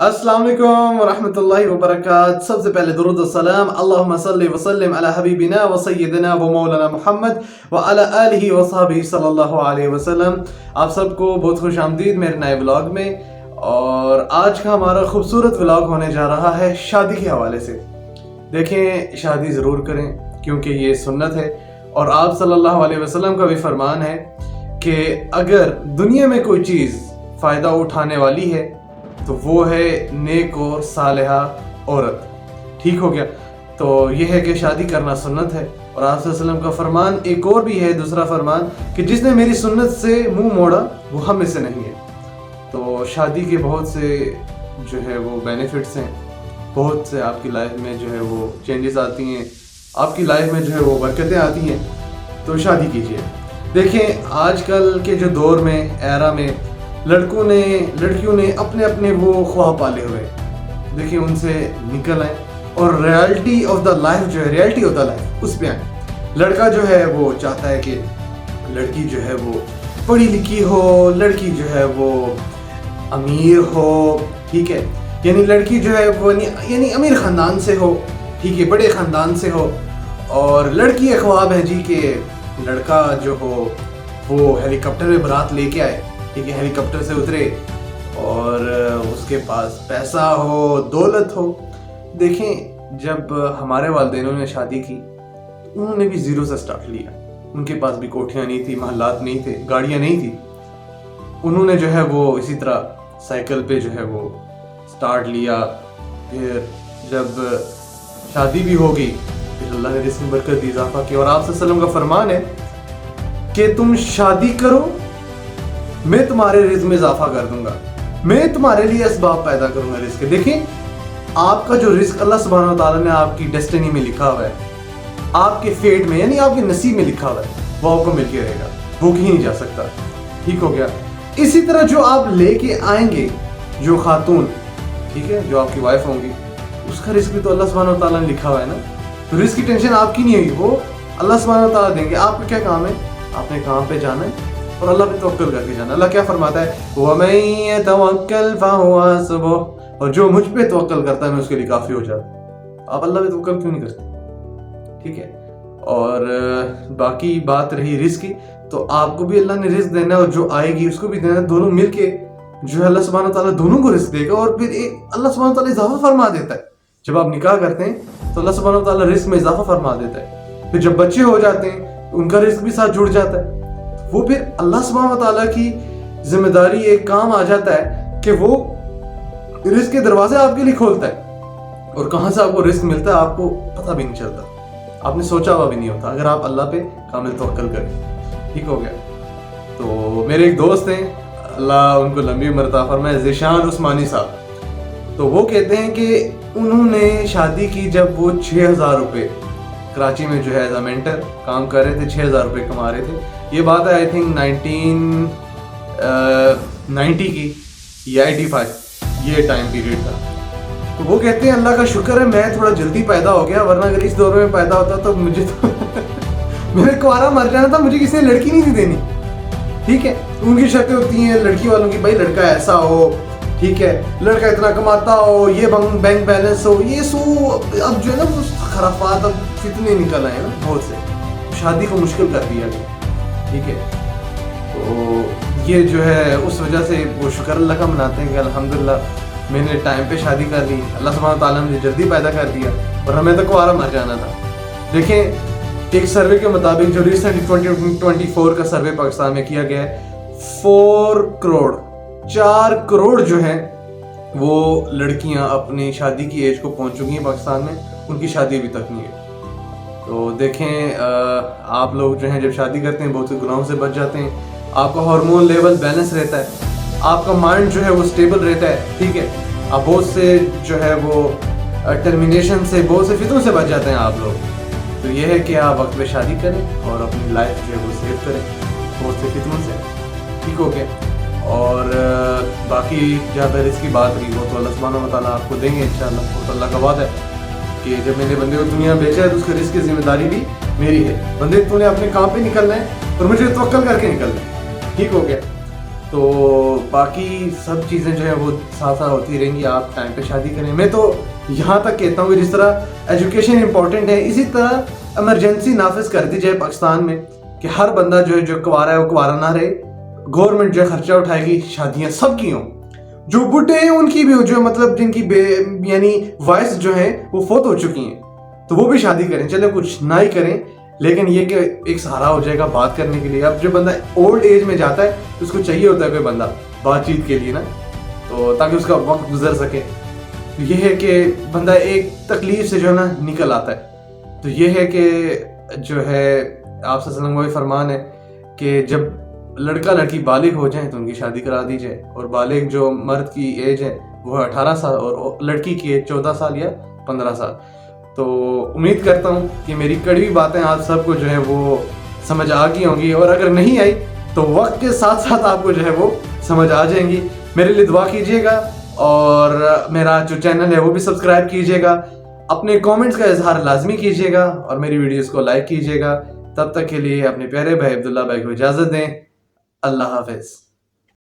السلام علیکم ورحمۃ اللہ وبرکاتہ. سب سے پہلے درود السلام اللہم صلی وسلم علی حبیبنا و سیدنا و مولانا محمد و علی آلہ و صحبہ صلی اللہ علیہ وسلم. آپ سب کو بہت خوش آمدید میرے نئے ولاگ میں. اور آج کا ہمارا خوبصورت ولاگ ہونے جا رہا ہے شادی کے حوالے سے. دیکھیں، شادی ضرور کریں کیونکہ یہ سنت ہے، اور آپ صلی اللہ علیہ وسلم کا بھی فرمان ہے کہ اگر دنیا میں کوئی چیز فائدہ اٹھانے والی ہے تو وہ ہے نیک اور صالحہ عورت. ٹھیک ہو گیا؟ تو یہ ہے کہ شادی کرنا سنت ہے، اور آپ صلی اللہ علیہ وسلم کا فرمان ایک اور بھی ہے، دوسرا فرمان، کہ جس نے میری سنت سے منہ موڑا وہ ہم میں سے نہیں ہے. تو شادی کے بہت سے جو ہے وہ بینیفٹس ہیں، بہت سے آپ کی لائف میں جو ہے وہ چینجز آتی ہیں، آپ کی لائف میں جو ہے وہ برکتیں آتی ہیں. تو شادی کیجیے. دیکھیں، آج کل کے جو دور میں، ایرا میں، لڑکیوں نے اپنے وہ خواہ پالے ہوئے. دیکھیں، ان سے نکل آئیں اور ریالٹی آف دا لائف جو ہے، ریالٹی آف دا لائف اس پہ آئیں. لڑکا جو ہے وہ چاہتا ہے کہ لڑکی جو ہے وہ پڑھی لکھی ہو، لڑکی جو ہے وہ امیر ہو. ٹھیک ہے، یعنی لڑکی جو ہے وہ یعنی امیر خاندان سے ہو، ٹھیک ہے، بڑے خاندان سے ہو. اور لڑکی ایک خواب ہے جی کہ لڑکا جو ہو وہ ہیلی کاپٹر میں بارات لے کے آئے، ٹھیک ہے، ہیلی کاپٹر سے اترے اور اس کے پاس پیسہ ہو، دولت ہو. دیکھیں، جب ہمارے والدینوں نے شادی کی انہوں نے بھی زیرو سے سٹارٹ لیا. ان کے پاس بھی کوٹھیاں نہیں تھی، محلات نہیں تھے، گاڑیاں نہیں تھی. انہوں نے جو ہے وہ اسی طرح سائیکل پہ جو ہے وہ سٹارٹ لیا. پھر جب شادی بھی ہو گئی پھر اللہ نے رزق میں برکت دی، اضافہ کیا. اور آپ صلی اللہ علیہ وسلم کا فرمان ہے کہ تم شادی کرو، میں تمہارے رزق میں اضافہ کر دوں گا، میں تمہارے لیے اسباب پیدا کروں گا رزق کے. دیکھیں، آپ کا جو رزق اللہ سبحانہ و تعالیٰ نے آپ کی ڈیسٹنی میں لکھا ہوا ہے، آپ کے فیٹ میں، یعنی آپ کے نصیب میں لکھا ہوا ہے، وہ آپ کو مل کے رہے گا، وہ کہیں نہیں جا سکتا. ٹھیک ہو گیا؟ اسی طرح جو آپ لے کے آئیں گے، جو خاتون، ٹھیک ہے، جو آپ کی وائف ہوں گی، اس کا رزق بھی تو اللہ سبحانہ و تعالیٰ نے لکھا ہوا ہے نا. تو رزق کی ٹینشن آپ کی نہیں ہوگی، وہ اللہ سبحانہ و تعالیٰ دیں گے. آپ کا کیا کام ہے؟ آپ نے کام پہ جانا ہے اور اللہ پہ توکل کر کے جانا. اللہ کیا فرماتا ہے؟ وَمَن يَتَوَكَّلْ فَهُوَ حَسْبُهُ، اور جو مجھ پہ توکل کرتا ہے میں اس کے لیے کافی ہو جاتا. آپ اللہ پہ توکل کیوں نہیں کرتے؟ ٹھیک ہے. اور باقی بات رہی رزق کی، تو آپ کو بھی اللہ نے رزق دینا ہے اور جو آئے گی اس کو بھی دینا ہے. دونوں مل کے جو ہے اللہ سبحانہ تعالیٰ دونوں کو رزق دے گا. اور پھر ایک اللہ سبحانہ تعالیٰ اضافہ فرما دیتا ہے. جب آپ نکاح کرتے ہیں تو اللہ سبحانہ تعالیٰ رزق میں اضافہ فرما دیتا ہے. پھر جب بچے ہو جاتے ہیں ان کا رزق بھی ساتھ جڑ جاتا ہے. وہ پھر اللہ سبحانہ تعالیٰ کی ذمہ داری، ایک کام آ جاتا ہے کہ وہ رزق کے دروازے آپ کے لیے کھولتا ہے. اور کہاں سے آپ کو رزق ملتا ہے آپ کو پتہ بھی نہیں چلتا، آپ نے سوچا ہوا بھی نہیں ہوتا، اگر آپ اللہ پہ کامل توکل کریں. ٹھیک ہو گیا؟ تو میرے ایک دوست ہیں، اللہ ان کو لمبی عمر عطا فرمائے، ذیشان عثمانی صاحب. تو وہ کہتے ہیں کہ انہوں نے شادی کی جب وہ 6,000 روپے کراچی میں جو ہے ایز اے مینٹر کام کر رہے تھے، 6,000 روپے کما رہے تھے. یہ بات ہے آئی تھنک 1990 کی یا 85، یہ ٹائم پیریڈ تھا. تو وہ کہتے ہیں اللہ کا شکر ہے میں تھوڑا جلدی پیدا ہو گیا، ورنہ اگر اس دور میں پیدا ہوتا تو مجھے تو میرے کوارا مر جانا تھا، مجھے کسی نے لڑکی نہیں تھی دینی. ٹھیک ہے، ان کی شرطیں ہوتی ہیں لڑکی والوں کی، بھائی لڑکا ایسا ہو، ٹھیک ہے، لڑکا اتنا کماتا ہو، یہ بینک بیلنس ہو، یہ سو. اب جو ہے نا وہ خرافات، اب فتنے نکل آئے نا بہت سے، شادی کو مشکل کر دیا گیا. ٹھیک ہے، تو یہ جو ہے اس وجہ سے وہ شکر اللہ کا مناتے ہیں کہ الحمدللہ میں نے ٹائم پہ شادی کر لی، اللہ سبحانہ تعالیٰ نے مجھے جلدی پیدا کر دیا، اور ہمیں تو کوارا مر جانا تھا. دیکھیں، ایک سروے کے مطابق جو ریسنٹ 2024 کا سروے پاکستان میں کیا گیا ہے، 4 کروڑ جو ہیں وہ لڑکیاں اپنی شادی کی ایج کو پہنچ چکی ہیں پاکستان میں، ان کی شادی ابھی تک نہیں ہے. تو دیکھیں، آپ لوگ جو ہیں جب شادی کرتے ہیں بہت سے گناہوں سے بچ جاتے ہیں، آپ کا ہارمون لیول بیلنس رہتا ہے، آپ کا مائنڈ جو ہے وہ سٹیبل رہتا ہے. ٹھیک ہے، آپ بہت سے جو ہے وہ ٹرمینیشن سے، بہت سے فتنوں سے بچ جاتے ہیں آپ لوگ. تو یہ ہے کہ آپ وقت پہ شادی کریں اور اپنی لائف جو ہے وہ سیو کریں بہت سے فتنوں سے. ٹھیک ہو گیا؟ اور باقی جہاں پہ رزق کی بات رہی وہ تو اللہ سبحانہ و تعالیٰ آپ کو دیں گے انشاءاللہ. وہ تو اللہ کا وعدہ ہے کہ جب میں نے بندے کو دنیا بھیجا ہے تو اس کے رزق کی ذمہ داری بھی میری ہے. بندے تو نے اپنے کام پہ نکلنا ہے اور مجھے توکل کر کے نکلنا ہے. ٹھیک ہو گیا؟ تو باقی سب چیزیں جو ہیں وہ ساتھ ساتھ ہوتی رہیں گی. آپ ٹائم پہ شادی کریں. میں تو یہاں تک کہتا ہوں کہ جس طرح ایجوکیشن امپورٹنٹ ہے, اسی طرح ایمرجنسی نافذ کر دی جائے پاکستان میں کہ ہر بندہ جو ہے جو کنوارا ہے وہ کنوارا نہ رہے. گورنمنٹ جو ہے خرچہ اٹھائے گی, شادیاں سب کی ہوں, جو بڈھے ہیں ان کی بھی جو مطلب جن کی یعنی وائس جو ہیں وہ فوت ہو چکی ہیں تو وہ بھی شادی کریں. چلے کچھ نہ ہی کریں, لیکن یہ کہ ایک سہارا ہو جائے گا بات کرنے کے لیے. اب جو بندہ اولڈ ایج میں جاتا ہے تو اس کو چاہیے ہوتا ہے کوئی بندہ بات چیت کے لیے نا, تو تاکہ اس کا وقت گزر سکے. یہ ہے کہ بندہ ایک تکلیف سے جو ہے نا نکل آتا ہے. تو یہ ہے کہ جو ہے آپ صلی اللہ علیہ وسلم کا فرمان ہے کہ جب لڑکا لڑکی بالغ ہو جائیں تو ان کی شادی کرا دی جائے. اور بالغ جو مرد کی ایج ہے وہ 18 سال اور لڑکی کی ایج 14 سال یا 15 سال. تو امید کرتا ہوں کہ میری کڑوی باتیں آپ سب کو جو ہے وہ سمجھ آ گئی ہوں گی, اور اگر نہیں آئی تو وقت کے ساتھ ساتھ آپ کو جو ہے وہ سمجھ آ جائیں گی. میرے لیے دعا کیجیے گا اور میرا جو چینل ہے وہ بھی سبسکرائب کیجیے گا. اپنے کامنٹس کا اظہار لازمی کیجیے گا اور میری ویڈیوز کو لائک کیجیے گا. تب تک کے لیے اپنے پیارے بھائی عبداللہ بھائی کو اجازت دیں. اللہ حافظ.